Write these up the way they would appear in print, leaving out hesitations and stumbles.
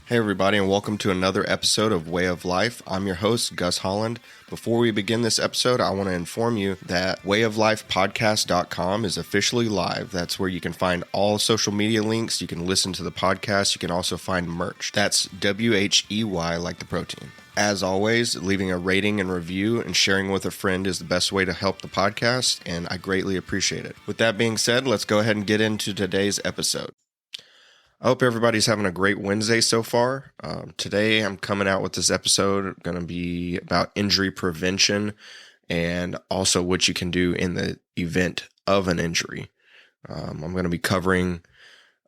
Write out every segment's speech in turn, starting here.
Hey everybody, and welcome to another episode of Way of Life. I'm your host, Gus Holland. Before we begin this episode, I want to inform you that wayoflifepodcast.com is officially live. That's where you can find all social media links. You can listen to the podcast. You can also find merch. That's WHEY, like the protein. As always, leaving a rating and review and sharing with a friend is the best way to help the podcast, and I greatly appreciate it. With that being said, let's go ahead and get into today's episode. I hope everybody's having a great Wednesday so far. Today I'm coming out with this episode going to be about injury prevention and also what you can do in the event of an injury. I'm going to be covering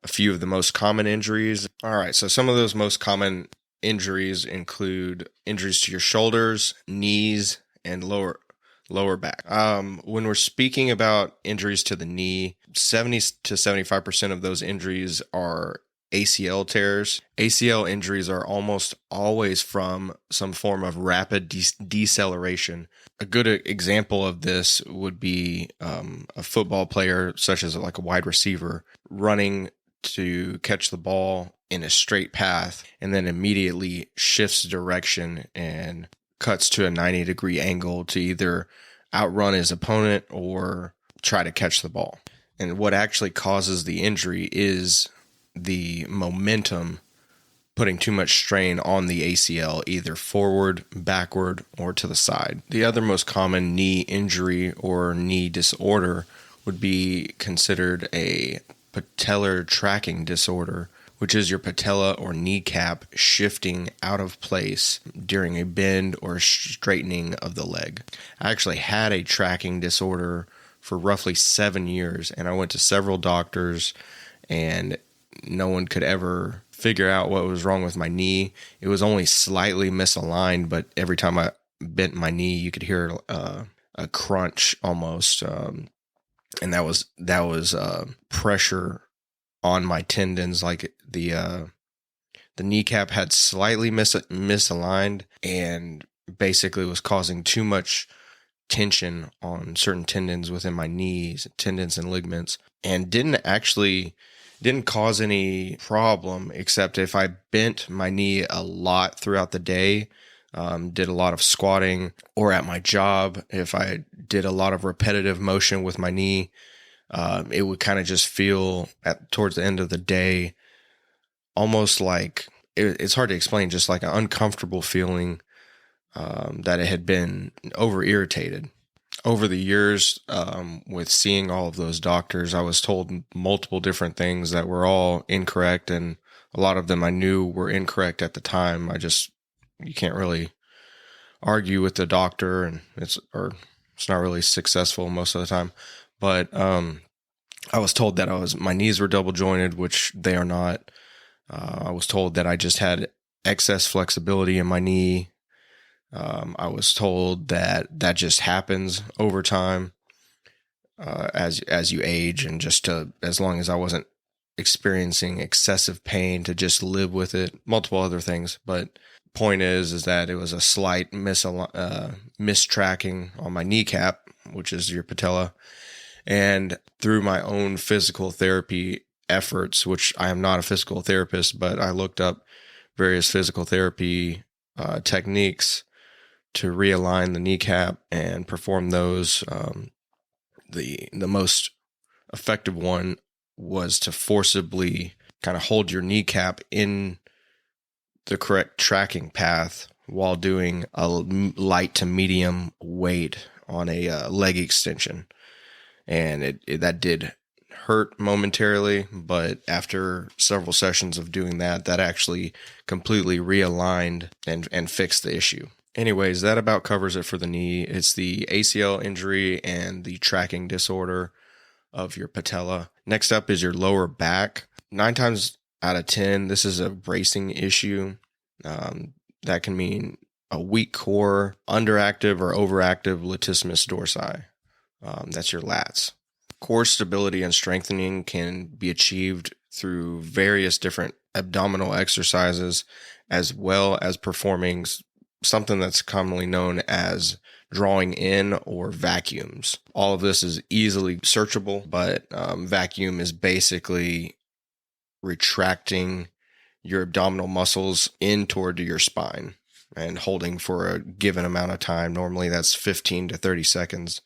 a few of the most common injuries. All right, so some of those most common injuries include injuries to your shoulders, knees, and lower back. When we're speaking about injuries to the knee, 70 to 75% of those injuries are ACL tears. ACL injuries are almost always from some form of rapid deceleration. A good example of this would be a football player, such as like a wide receiver, running to catch the ball in a straight path and then immediately shifts direction and cuts to a 90-degree angle to either outrun his opponent or try to catch the ball. And what actually causes the injury is the momentum putting too much strain on the ACL, either forward, backward, or to the side. The other most common knee injury or knee disorder would be considered a patellar tracking disorder, which is your patella or kneecap shifting out of place during a bend or straightening of the leg. I actually had a tracking disorder for roughly 7 years, and I went to several doctors, and no one could ever figure out what was wrong with my knee. It was only slightly misaligned, but every time I bent my knee, you could hear a crunch almost, and that was pressure on my tendons. Like the kneecap had slightly misaligned and basically was causing too much tension on certain tendons within my knees, tendons and ligaments, and didn't cause any problem, except if I bent my knee a lot throughout the day, did a lot of squatting, or at my job, if I did a lot of repetitive motion with my knee, it would kind of just feel towards the end of the day, almost like it's hard to explain, just like an uncomfortable feeling that it had been over irritated. Over the years, with seeing all of those doctors, I was told multiple different things that were all incorrect, and a lot of them I knew were incorrect at the time. You can't really argue with the doctor, and it's not really successful most of the time. But I was told that my knees were double jointed, which they are not. I was told that I just had excess flexibility in my knee. I was told that just happens over time as you age, and as long as I wasn't experiencing excessive pain, to just live with it. Multiple other things, but point is that it was a slight mistracking on my kneecap, which is your patella, and through my own physical therapy efforts, which I am not a physical therapist, but I looked up various physical therapy techniques to realign the kneecap and perform those. The most effective one was to forcibly kind of hold your kneecap in the correct tracking path while doing a light to medium weight on a leg extension. And that did hurt momentarily, but after several sessions of doing that actually completely realigned and fixed the issue. Anyways, that about covers it for the knee. It's the ACL injury and the tracking disorder of your patella. Next up is your lower back. 9 times out of 10, this is a bracing issue. That can mean a weak core, underactive or overactive latissimus dorsi. That's your lats. Core stability and strengthening can be achieved through various different abdominal exercises, as well as performing something that's commonly known as drawing in or vacuums. All of this is easily searchable, but vacuum is basically retracting your abdominal muscles in toward your spine and holding for a given amount of time. Normally that's 15 to 30 seconds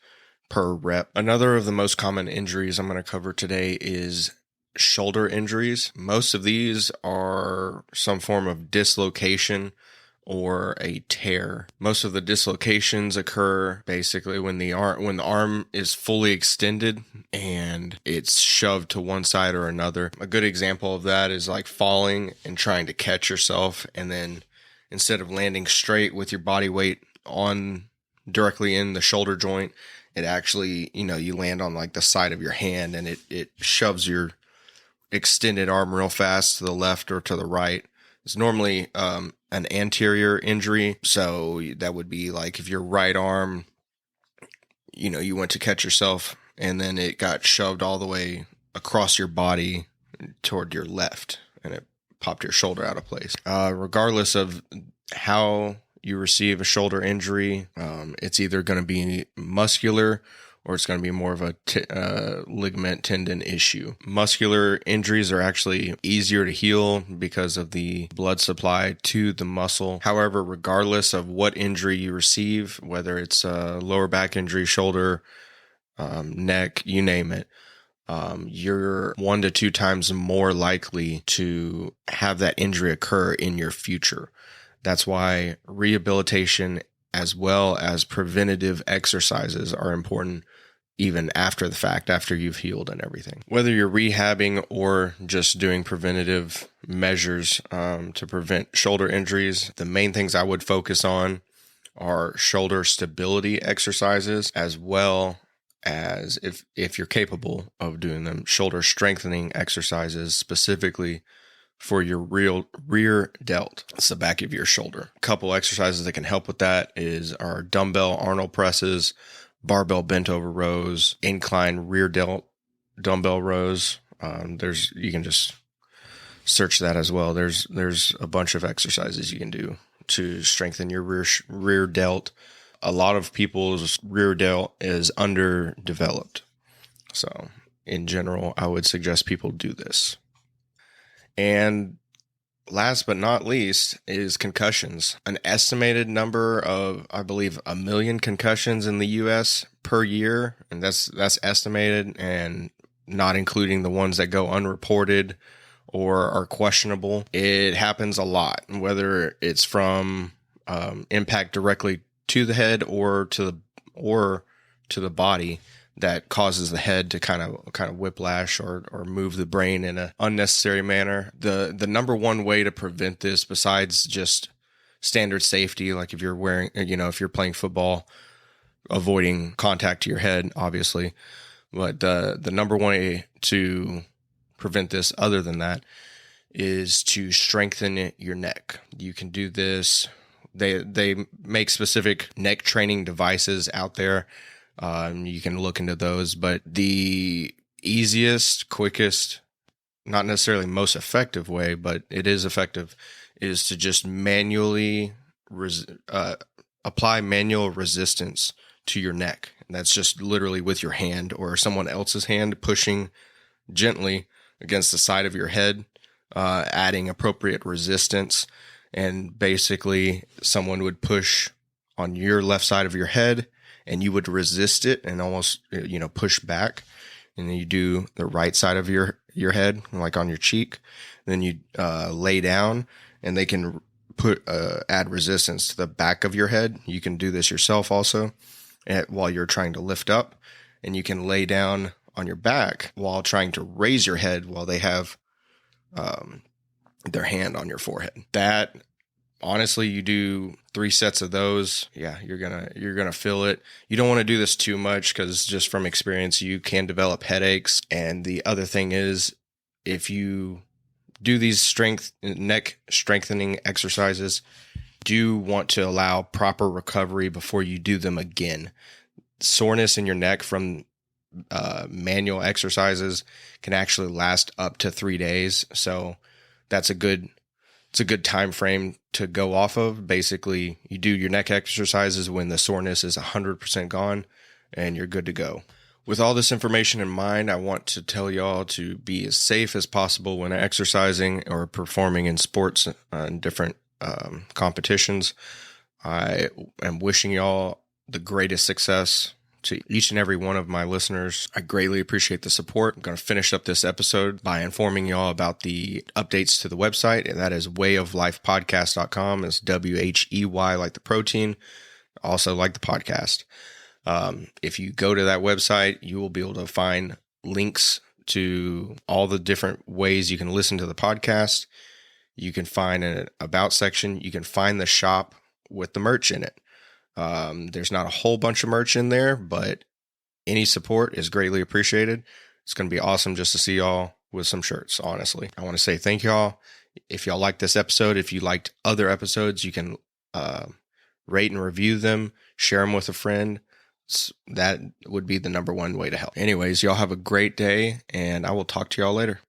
per rep. Another of the most common injuries I'm going to cover today is shoulder injuries. Most of these are some form of dislocation or a tear. Most of the dislocations occur basically when the arm is fully extended and it's shoved to one side or another. A good example of that is like falling and trying to catch yourself, and then instead of landing straight with your body weight on directly in the shoulder joint, it actually, you land on like the side of your hand, and it shoves your extended arm real fast to the left or to the right. It's normally an anterior injury. So that would be like if your right arm, you went to catch yourself and then it got shoved all the way across your body toward your left and it popped your shoulder out of place. Regardless of how you receive a shoulder injury, it's either going to be muscular or it's going to be more of a ligament tendon issue. Muscular injuries are actually easier to heal because of the blood supply to the muscle. However, regardless of what injury you receive, whether it's a lower back injury, shoulder, neck, you name it, you're 1 to 2 times more likely to have that injury occur in your future. That's why rehabilitation as well as preventative exercises are important even after the fact, after you've healed and everything. Whether you're rehabbing or just doing preventative measures to prevent shoulder injuries, the main things I would focus on are shoulder stability exercises, as well as, if you're capable of doing them, shoulder strengthening exercises specifically for your rear delt. It's the back of your shoulder. A couple exercises that can help with that are dumbbell Arnold presses, barbell bent over rows, incline rear delt dumbbell rows. You can just search that as well. There's a bunch of exercises you can do to strengthen your rear delt. A lot of people's rear delt is underdeveloped. So in general, I would suggest people do this. And last but not least is concussions. An estimated number of, I believe, 1 million concussions in the U.S. per year. And that's estimated, and not including the ones that go unreported or are questionable. It happens a lot, whether it's from impact directly to the head or to the body that causes the head to kind of whiplash or move the brain in an unnecessary manner. The number one way to prevent this, besides just standard safety, like if you're playing football, avoiding contact to your head, obviously, but the number one way to prevent this, other than that, is to strengthen your neck. You can do this. They make specific neck training devices out there. You can look into those, but the easiest, quickest, not necessarily most effective way, but it is effective, is to just manually apply manual resistance to your neck. And that's just literally with your hand or someone else's hand pushing gently against the side of your head, adding appropriate resistance. And basically someone would push on your left side of your head, and you would resist it and almost, push back. And then you do the right side of your head, like on your cheek. Then you lay down, and they can add resistance to the back of your head. You can do this yourself also while you're trying to lift up. And you can lay down on your back while trying to raise your head while they have their hand on your forehead. That, honestly, you do 3 sets of those. Yeah, you're gonna feel it. You don't want to do this too much, because just from experience, you can develop headaches. And the other thing is, if you do these neck strengthening exercises, do want to allow proper recovery before you do them again. Soreness in your neck from manual exercises can actually last up to 3 days. So it's a good time frame to go off of. Basically, you do your neck exercises when the soreness is 100% gone, and you're good to go. With all this information in mind, I want to tell y'all to be as safe as possible when exercising or performing in sports and different competitions. I am wishing y'all the greatest success to each and every one of my listeners. I greatly appreciate the support. I'm going to finish up this episode by informing y'all about the updates to the website, and that is wayoflifepodcast.com. It's WHEY like the protein, also like the podcast. If you go to that website, you will be able to find links to all the different ways you can listen to the podcast. You can find an about section. You can find the shop with the merch in it. There's not a whole bunch of merch in there, but any support is greatly appreciated. It's going to be awesome just to see y'all with some shirts, honestly. I want to say thank y'all. If y'all liked this episode, if you liked other episodes, you can rate and review them, share them with a friend. That would be the number one way to help. Anyways, y'all have a great day, and I will talk to y'all later.